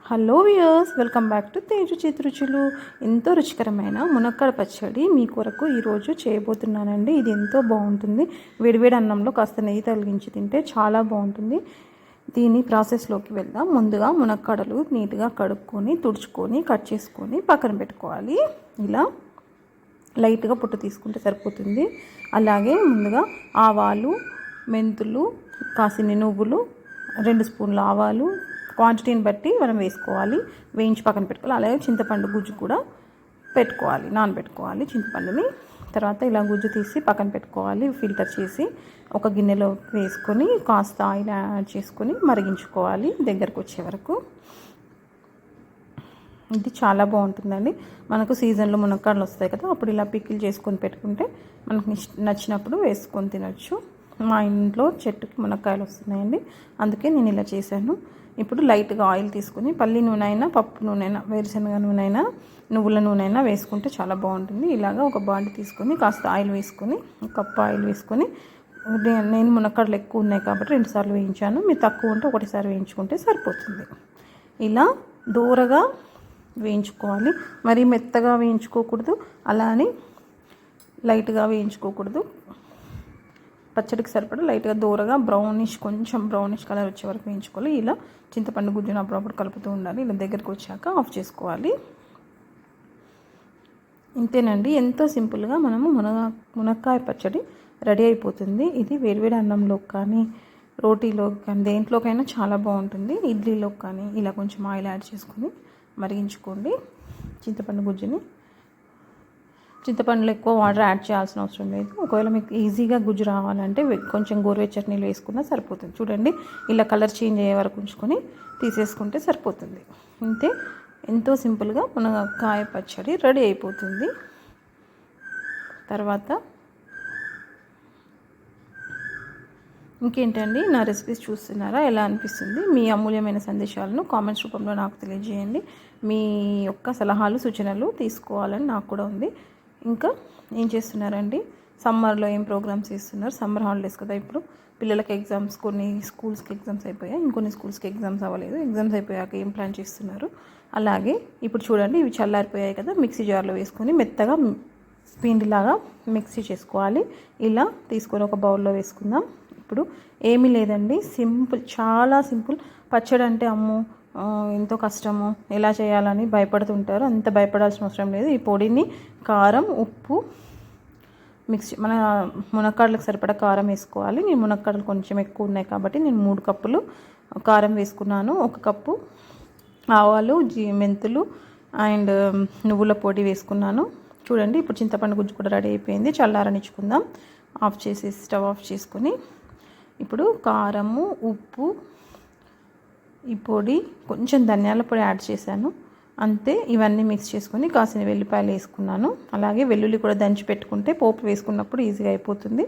Hello viewers, welcome back to Teju చేతి రుచులు. ఎంతో రుచికరమైన మునక్కాడ పచ్చడి మీ కొరకు ఈరోజు చేయబోతున్నానండి. ఇది ఎంతో బాగుంటుంది. వేడివేడి అన్నంలో కాస్త నెయ్యి తగిలించి తింటే చాలా బాగుంటుంది. దీని ప్రాసెస్లోకి వెళ్దాం. ముందుగా మునక్కాడలు నీట్గా కడుక్కొని తుడుచుకొని కట్ చేసుకొని పక్కన పెట్టుకోవాలి. ఇలా లైట్గా పుట్టు తీసుకుంటే సరిపోతుంది. అలాగే ముందుగా ఆవాలు, మెంతులు, కాసిన్ని నువ్వులు, 2 స్పూన్ల ఆవాలు, క్వాంటిటీని బట్టి మనం వేసుకోవాలి, వేయించి పక్కన పెట్టుకోవాలి. అలాగే చింతపండు గుజ్జు కూడా పెట్టుకోవాలి, నానబెట్టుకోవాలి చింతపండుని. తర్వాత ఇలా గుజ్జు తీసి పక్కన పెట్టుకోవాలి. ఫిల్టర్ చేసి ఒక గిన్నెలో వేసుకొని కాస్త ఆయిల్ యాడ్ చేసుకొని మరిగించుకోవాలి దగ్గరకు వచ్చే వరకు. ఇది చాలా బాగుంటుందండి. మనకు సీజన్లో మునక్కాడలు వస్తాయి కదా, అప్పుడు ఇలా పికిల్ చేసుకొని పెట్టుకుంటే మనకు నచ్చినప్పుడు వేసుకొని తినచ్చు. మా ఇంట్లో చెట్టుకి మునక్కాయలు వస్తున్నాయండి, అందుకే నేను ఇలా చేశాను. ఇప్పుడు లైట్గా ఆయిల్ తీసుకుని పల్లి నూనె అయినా, పప్పు నూనె అయినా, వేరుశనగ నూనె అయినా, నువ్వుల నూనె అయినా వేసుకుంటే చాలా బాగుంటుంది. ఇలాగా ఒక బాండి తీసుకొని కాస్త ఆయిల్ వేసుకొని, కప్పు ఆయిల్ వేసుకొని, నేను మునక్కాడలు ఎక్కువ ఉన్నాయి కాబట్టి 2 సార్లు వేయించాను. మీరు తక్కువ ఉంటే ఒకటిసారి వేయించుకుంటే సరిపోతుంది. ఇలా దూరగా వేయించుకోవాలి, మరీ మెత్తగా వేయించుకోకూడదు, అలా అని లైట్గా వేయించుకోకూడదు. పచ్చడికి సరిపడా లైట్గా దూరగా కొంచెం బ్రౌనిష్ కలర్ వచ్చే వరకు వేయించుకోవాలి. ఇలా చింతపండు గుజ్జును అప్పుడప్పుడు కలుపుతూ ఉండాలి. ఇలా దగ్గరికి వచ్చాక ఆఫ్ చేసుకోవాలి. ఇంతేనండి, ఎంతో సింపుల్గా మనము మునక్కాయ పచ్చడి రెడీ అయిపోతుంది. ఇది వేడివేడి అన్నంలో కానీ, రోటీలో కానీ, దేంట్లోకైనా చాలా బాగుంటుంది. ఇడ్లీలో కానీ ఇలా కొంచెం ఆయిల్ యాడ్ చేసుకొని మరిగించుకోండి చింతపండు గుజ్జుని. చింతపండులో ఎక్కువ వాటర్ యాడ్ చేయాల్సిన అవసరం లేదు. ఒకవేళ మీకు ఈజీగా గుజ్జు రావాలంటే కొంచెం గోరువెచ్చటి నీళ్ళు వేసుకున్నా సరిపోతుంది. చూడండి, ఇలా కలర్ చేంజ్ అయ్యే వరకు ఉంచుకొని తీసేసుకుంటే సరిపోతుంది. అంతే, ఎంతో సింపుల్గా మునక్కాయ పచ్చడి రెడీ అయిపోతుంది. తర్వాత ఇంకేంటండి, నా రెసిపీస్ చూస్తున్నారా? ఎలా అనిపిస్తుంది? మీ అమూల్యమైన సందేశాలను కామెంట్స్ రూపంలో నాకు తెలియజేయండి. మీ యొక్క సలహాలు, సూచనలు తీసుకోవాలని నాకు కూడా ఉంది. ఇంకా ఏం చేస్తున్నారండి? సమ్మర్లో ఏం ప్రోగ్రామ్స్ చేస్తున్నారు? సమ్మర్ హాలిడేస్ కదా ఇప్పుడు. పిల్లలకి ఎగ్జామ్స్, కొన్ని స్కూల్స్కి ఎగ్జామ్స్ అయిపోయాయి, ఇంకొన్ని స్కూల్స్కి ఎగ్జామ్స్ అవ్వలేదు. ఎగ్జామ్స్ అయిపోయాక ఏం ప్లాన్ చేస్తున్నారు? అలాగే ఇప్పుడు చూడండి, ఇవి చల్లారిపోయాయి కదా, మిక్సీ జార్లో వేసుకొని మెత్తగా పిండిలాగా మిక్సీ చేసుకోవాలి. ఇలా తీసుకొని ఒక బౌల్లో వేసుకుందాం. ఇప్పుడు ఏమీ లేదండి, సింపుల్, చాలా సింపుల్. పచ్చడి అంటే అమ్మో ఎంతో కష్టము, ఎలా చేయాలని భయపడుతుంటారు. అంత భయపడాల్సిన అవసరం లేదు. ఈ పొడిని కారం, ఉప్పు, మన మునక్కాడలకు సరిపడా కారం వేసుకోవాలి. నేను మునక్కాడలు కొంచెం ఎక్కువ ఉన్నాయి కాబట్టి నేను 3 కప్పులు కారం వేసుకున్నాను. 1 కప్పు ఆవాలు, మెంతులు అండ్ నువ్వుల పొడి వేసుకున్నాను. చూడండి, ఇప్పుడు చింతపండు గుజ్జు కూడా రెడీ అయిపోయింది. చల్లారనిచ్చుకుందాం. స్టవ్ ఆఫ్ చేసుకొని ఇప్పుడు కారము, ఉప్పు, ఈ పొడి, కొంచెం ధనియాల పొడి యాడ్ చేశాను. అంతే, ఇవన్నీ మిక్స్ చేసుకొని కాసిన వెల్లిపాయలు వేసుకున్నాను. అలాగే వెల్లుల్లి కూడా దంచి పెట్టుకుంటే పోపు వేసుకున్నప్పుడు ఈజీగా అయిపోతుంది.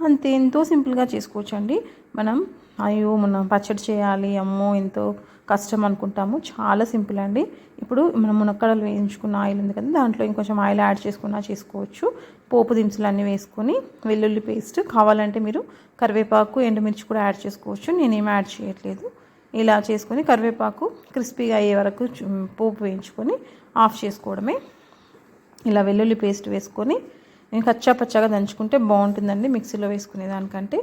అంతే, ఎంతో సింపుల్గా చేసుకోవచ్చండి. మనం పచ్చడి చేయాలి, అమ్మో ఎంతో కష్టం అనుకుంటాము. చాలా సింపుల్ అండి. ఇప్పుడు మనం మునక్కాడలు వేయించుకున్న ఆయిల్ ఉంది కదా, దాంట్లో ఇంకొంచెం ఆయిల్ యాడ్ చేసుకున్నా చేసుకోవచ్చు. పోపు దినుసులు అన్నీ వేసుకొని వెల్లుల్లి పేస్ట్, కావాలంటే మీరు కరివేపాకు, ఎండుమిర్చి కూడా యాడ్ చేసుకోవచ్చు. నేనేం యాడ్ చేయట్లేదు. ఇలా చేసుకొని కరివేపాకు క్రిస్పీగా అయ్యే వరకు పోపు వేయించుకొని ఆఫ్ చేసుకోవడమే. ఇలా వెల్లుల్లి పేస్ట్ వేసుకొని నేను కచ్చా పచ్చగా దంచుకుంటే బాగుంటుందండి మిక్సీలో వేసుకునే దానికంటే.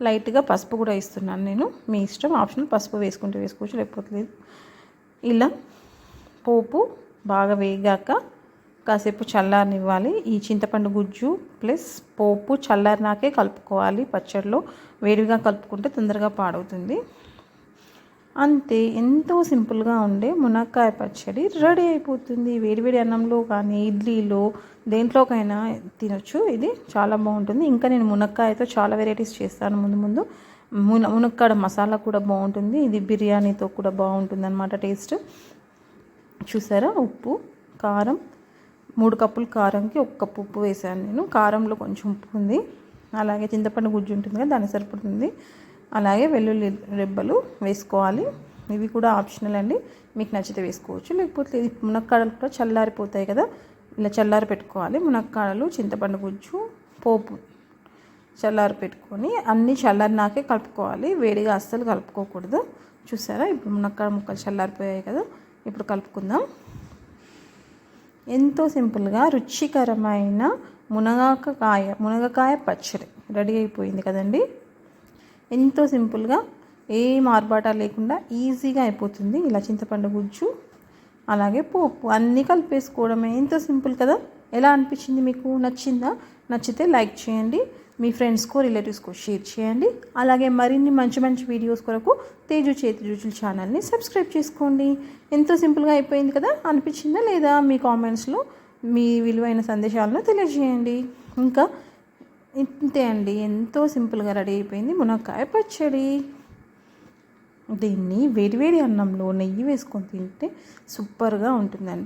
లైట్గా పసుపు కూడా ఇస్తున్నాను నేను, మీ ఇష్టం, ఆప్షనల్. పసుపు వేసుకుంటే వేసుకోవచ్చు, లేకపోతే లేదు. ఇలా పోపు బాగా వేగాక కాసేపు చల్లారనివ్వాలి. ఈ చింతపండు గుజ్జు ప్లస్ పోపు చల్లారినాకే కలుపుకోవాలి. పచ్చడిలో వేడిగా కలుపుకుంటే తొందరగా పాడవుతుంది. అంతే, ఎంతో సింపుల్గా ఉండే మునక్కాయ పచ్చడి రెడీ అయిపోతుంది. వేడివేడి అన్నంలో కానీ, ఇడ్లీలో, దేంట్లోకైనా తినొచ్చు. ఇది చాలా బాగుంటుంది. ఇంకా నేను మునక్కాయతో చాలా వెరైటీస్ చేస్తాను ముందు. మునక్కాడ మసాలా కూడా బాగుంటుంది. ఇది బిర్యానీతో కూడా బాగుంటుంది అన్నమాట టేస్ట్. చూసారా, ఉప్పు, కారం, 3 కప్పులు కారంకి 1 కప్పు ఉప్పు వేసాను నేను. కారంలో కొంచెం ఉప్పు ఉంది. అలాగే చింతపండు గుజ్జు ఉంటుంది కదా, దానికి సరిపడుతుంది. అలాగే వెల్లుల్లి రెబ్బలు వేసుకోవాలి. ఇవి కూడా ఆప్షనల్ అండి, మీకు నచ్చితే వేసుకోవచ్చు, లేకపోతే ఇది. మునక్కాడలు కూడా చల్లారిపోతాయి కదా, ఇలా చల్లారి పెట్టుకోవాలి. మునక్కాడలు, చింతపండు గుజ్జు, పోపు చల్లారి పెట్టుకొని అన్నీ చల్లారినాకే కలుపుకోవాలి. వేడిగా అస్సలు కలుపుకోకూడదు. చూసారా, ఇప్పుడు మునక్కాడ ముక్కలు చల్లారిపోయాయి కదా, ఇప్పుడు కలుపుకుందాం. ఎంతో సింపుల్గా రుచికరమైన మునగకాయ పచ్చడి రెడీ అయిపోయింది కదండి. ఎంతో సింపుల్గా ఏం ఆర్భాట లేకుండా ఈజీగా అయిపోతుంది. ఇలా చింతపండు గుజ్జు అలాగే పోపు అన్నీ కలిపేసుకోవడమే. ఎంతో సింపుల్ కదా. ఎలా అనిపించింది మీకు? నచ్చిందా? నచ్చితే లైక్ చేయండి, మీ ఫ్రెండ్స్కో రిలేటివ్స్కో షేర్ చేయండి. అలాగే మరిన్ని మంచి మంచి వీడియోస్ కొరకు తేజు చేతి రుచుల ఛానల్ని సబ్స్క్రైబ్ చేసుకోండి. ఎంతో సింపుల్గా అయిపోయింది కదా. అనిపించిందా లేదా? మీ కామెంట్స్లో మీ విలువైన సందేశాలను తెలియజేయండి. ఇంకా ఇంతే అండి, ఎంతో సింపుల్గా రెడీ అయిపోయింది మునక్కాయ పచ్చడి. దీన్ని వేడివేడి అన్నంలో నెయ్యి వేసుకొని తింటే సూపర్గా ఉంటుందండి.